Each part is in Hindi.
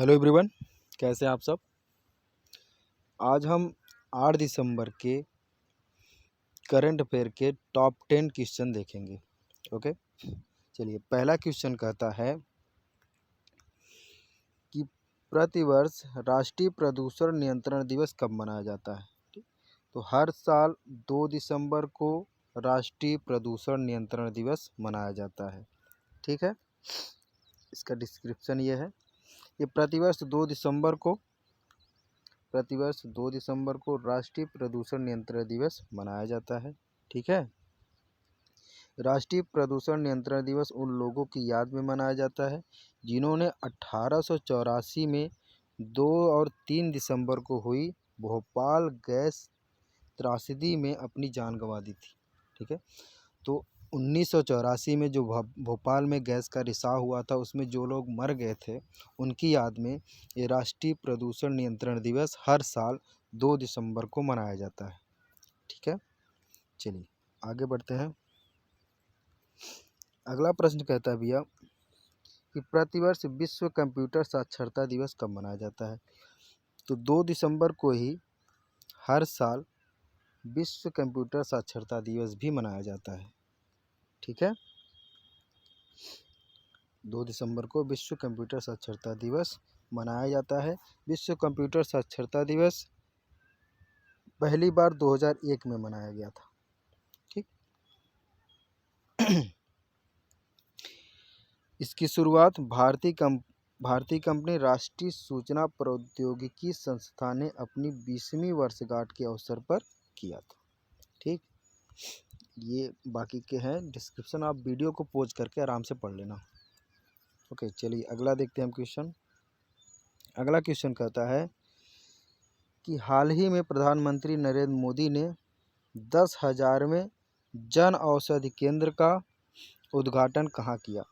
हेलो एवरीवन, कैसे हैं आप सब। आज हम 8 दिसंबर के करंट अफेयर के टॉप 10 क्वेश्चन देखेंगे। ओके, चलिए पहला क्वेश्चन कहता है कि प्रतिवर्ष राष्ट्रीय प्रदूषण नियंत्रण दिवस कब मनाया जाता है। ठीक, तो हर साल 2 दिसंबर को राष्ट्रीय प्रदूषण नियंत्रण दिवस मनाया जाता है। ठीक है, इसका डिस्क्रिप्शन ये है। ये प्रतिवर्ष 2 दिसंबर को राष्ट्रीय प्रदूषण नियंत्रण दिवस मनाया जाता है। ठीक है, राष्ट्रीय प्रदूषण नियंत्रण दिवस उन लोगों की याद में मनाया जाता है जिन्होंने 1884 में 2 और 3 दिसंबर को हुई भोपाल गैस त्रासदी में अपनी जान गंवा दी थी। ठीक है, तो 1984 में जो भोपाल में गैस का रिसाव हुआ था, उसमें जो लोग मर गए थे उनकी याद में ये राष्ट्रीय प्रदूषण नियंत्रण दिवस हर साल 2 दिसंबर को मनाया जाता है। ठीक है, चलिए आगे बढ़ते हैं। अगला प्रश्न कहता है भैया कि प्रतिवर्ष विश्व कंप्यूटर साक्षरता दिवस कब मनाया जाता है। तो 2 दिसंबर को ही हर साल विश्व कंप्यूटर साक्षरता दिवस भी मनाया जाता है। ठीक है, 2 दिसंबर को विश्व कंप्यूटर साक्षरता दिवस मनाया जाता है। विश्व कंप्यूटर साक्षरता दिवस पहली बार 2001 में मनाया गया था। ठीक, इसकी शुरुआत भारतीय कंपनी राष्ट्रीय सूचना प्रौद्योगिकी संस्थान ने अपनी 20वीं वर्षगांठ के अवसर पर किया था। ठीक, ये बाकी के हैं डिस्क्रिप्शन, आप वीडियो को पॉज करके आराम से पढ़ लेना। ओके, चलिए अगला देखते हैं हम क्वेश्चन। अगला क्वेश्चन कहता है कि हाल ही में प्रधानमंत्री नरेंद्र मोदी ने 10,000वें जन औषधि केंद्र का उद्घाटन कहाँ किया।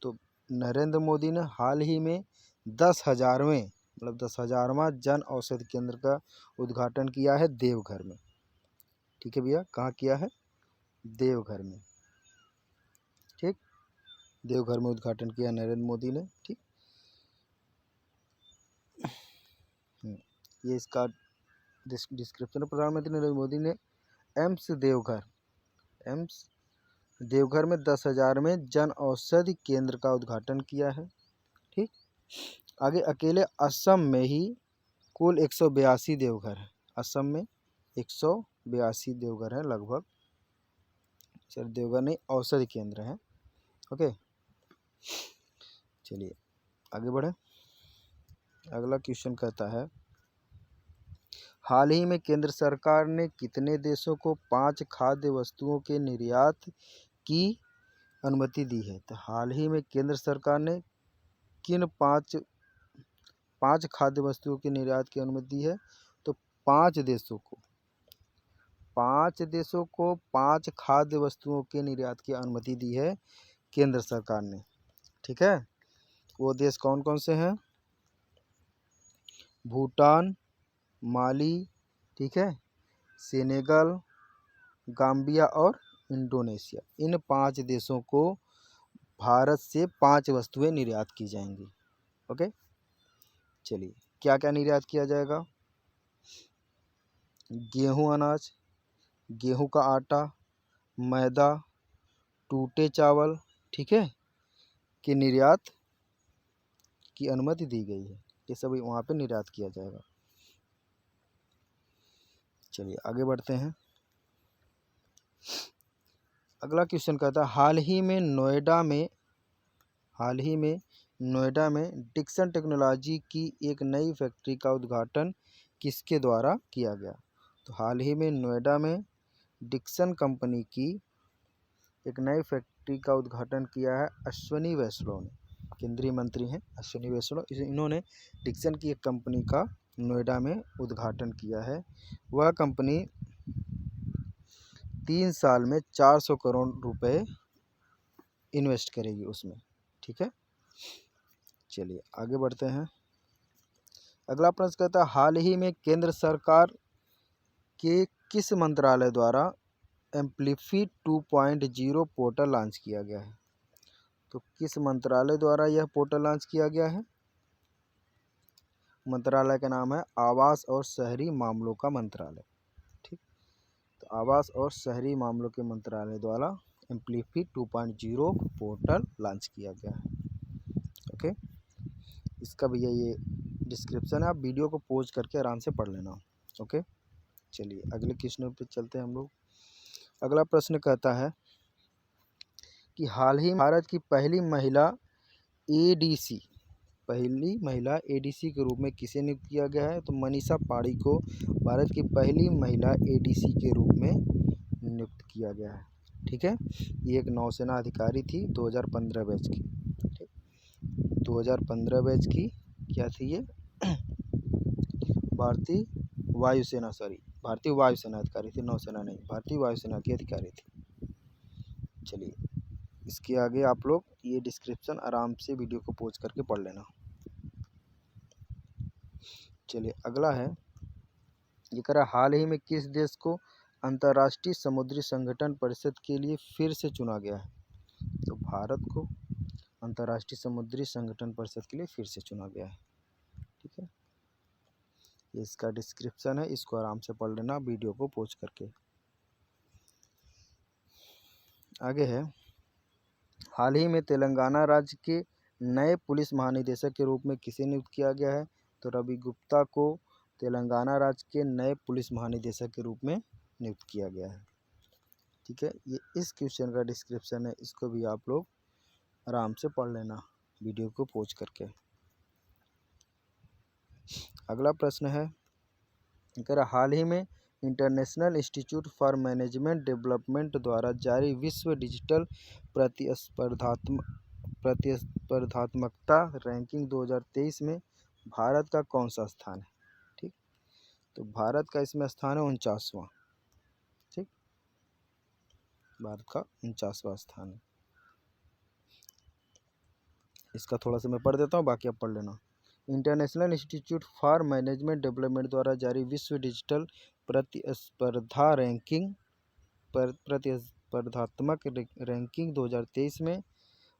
तो नरेंद्र मोदी ने हाल ही में 10,000वें मतलब 10,000वां जन औषधि केंद्र का उद्घाटन किया है देवघर में। ठीक है भैया, कहाँ किया है? देवघर में। ठीक, देवघर में उद्घाटन किया नरेंद्र मोदी ने। ठीक, ये इसका डिस्क्रिप्शन। प्रधानमंत्री नरेंद्र मोदी ने एम्स देवघर में 10,000वें जन औषधि केंद्र का उद्घाटन किया है। ठीक, आगे अकेले असम में ही कुल 182 देवघर है। असम में 182 देवघर है लगभग। सर देवघर नहीं, औषधि केंद्र है। ओके, चलिए आगे बढ़े। अगला क्वेश्चन कहता है हाल ही में केंद्र सरकार ने कितने देशों को 5 खाद्य वस्तुओं के निर्यात की अनुमति दी है। तो हाल ही में केंद्र सरकार ने किन पाँच खाद्य वस्तुओं के निर्यात की अनुमति दी है। तो 5 देशों को 5 खाद्य वस्तुओं के निर्यात की अनुमति दी है केंद्र सरकार ने। ठीक है, वो देश कौन कौन से हैं? भूटान, माली, ठीक है, सेनेगल, गाम्बिया और इंडोनेशिया। इन 5 देशों को भारत से 5 वस्तुएं निर्यात की जाएंगी। ओके, चलिए क्या क्या निर्यात किया जाएगा? गेहूं अनाज, गेहूं का आटा, मैदा, टूटे चावल, ठीक है, कि निर्यात की अनुमति दी गई है। ये सभी वहाँ पे निर्यात किया जाएगा। चलिए आगे बढ़ते हैं। अगला क्वेश्चन कहता है हाल ही में नोएडा में डिक्सन टेक्नोलॉजी की एक नई फैक्ट्री का उद्घाटन किसके द्वारा किया गया। तो हाल ही में नोएडा में डिक्सन कंपनी की एक नई फैक्ट्री का उद्घाटन किया है अश्विनी वैष्णव ने। केंद्रीय मंत्री हैं अश्विनी वैष्णव, इन्होंने डिक्सन की एक कंपनी का नोएडा में उद्घाटन किया है। वह कंपनी 3 साल में 400 करोड़ रुपए इन्वेस्ट करेगी उसमें। ठीक है, चलिए आगे बढ़ते हैं। अगला प्रश्न कहता है हाल ही में केंद्र सरकार के किस मंत्रालय द्वारा एम्प्लीफी 2.0 पोर्टल लॉन्च किया गया है। तो किस मंत्रालय द्वारा यह पोर्टल लॉन्च किया गया है? मंत्रालय का नाम है आवास और शहरी मामलों का मंत्रालय। ठीक, तो आवास और शहरी मामलों के मंत्रालय द्वारा एम्प्लीफी 2.0 पोर्टल लॉन्च किया गया है। ओके, इसका भैया ये डिस्क्रिप्शन है, आप वीडियो को पॉज करके आराम से पढ़ लेना। ओके, चलिए अगले क्वेश्चन पे चलते हैं हम लोग। अगला प्रश्न कहता है कि हाल ही भारत की पहली महिला एडीसी के रूप में किसे नियुक्त किया गया है? तो मनीषा पाड़ी को भारत की पहली महिला एडीसी के रूप में नियुक्त किया गया है। ठीक है, ये एक नौसेना अधिकारी थी 2015 बैच की। ठीक, 2015 बैच की क्या थी ये? भारतीय वायुसेना अधिकारी थी, नौसेना नहीं, भारतीय वायुसेना की अधिकारी थी। चलिए इसके आगे आप लोग ये डिस्क्रिप्शन आराम से वीडियो को पॉज करके पढ़ लेना। चलिए अगला है, ये कह रहा हाल ही में किस देश को अंतर्राष्ट्रीय समुद्री संगठन परिषद के लिए फिर से चुना गया है? तो भारत को अंतर्राष्ट्रीय समुद्री संगठन परिषद के लिए फिर से चुना गया है। ठीक है, ये इसका डिस्क्रिप्शन है, इसको आराम से पढ़ लेना वीडियो को पॉज करके। आगे है, हाल ही में तेलंगाना राज्य के नए पुलिस महानिदेशक के रूप में किसे नियुक्त किया गया है? तो रवि गुप्ता को तेलंगाना राज्य के नए पुलिस महानिदेशक के रूप में नियुक्त किया गया है। ठीक है, ये इस क्वेश्चन का डिस्क्रिप्शन है, इसको भी आप लोग आराम से पढ़ लेना वीडियो को पॉज करके। अगला प्रश्न है, अगर हाल ही में international institute for management development द्वारा जारी विश्व डिजिटल प्रतिस्पर्धात्मकता रैंकिंग 2023 में भारत का कौन सा स्थान है? ठीक, तो भारत का इसमें स्थान है 49वां। ठीक, भारत का 49वां स्थान है। इसका थोड़ा सा मैं पढ़ देता हूँ, बाकी आप पढ़ लेना। International institute for management development द्वारा जारी विश्व डिजिटल प्रतिस्पर्धात्मक रैंकिंग 2023 में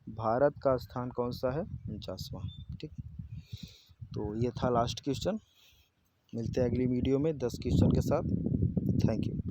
भारत का स्थान कौन सा है? 49वां। ठीक, तो ये था लास्ट क्वेश्चन। मिलते हैं अगली वीडियो में 10 क्वेश्चन के साथ। Thank you.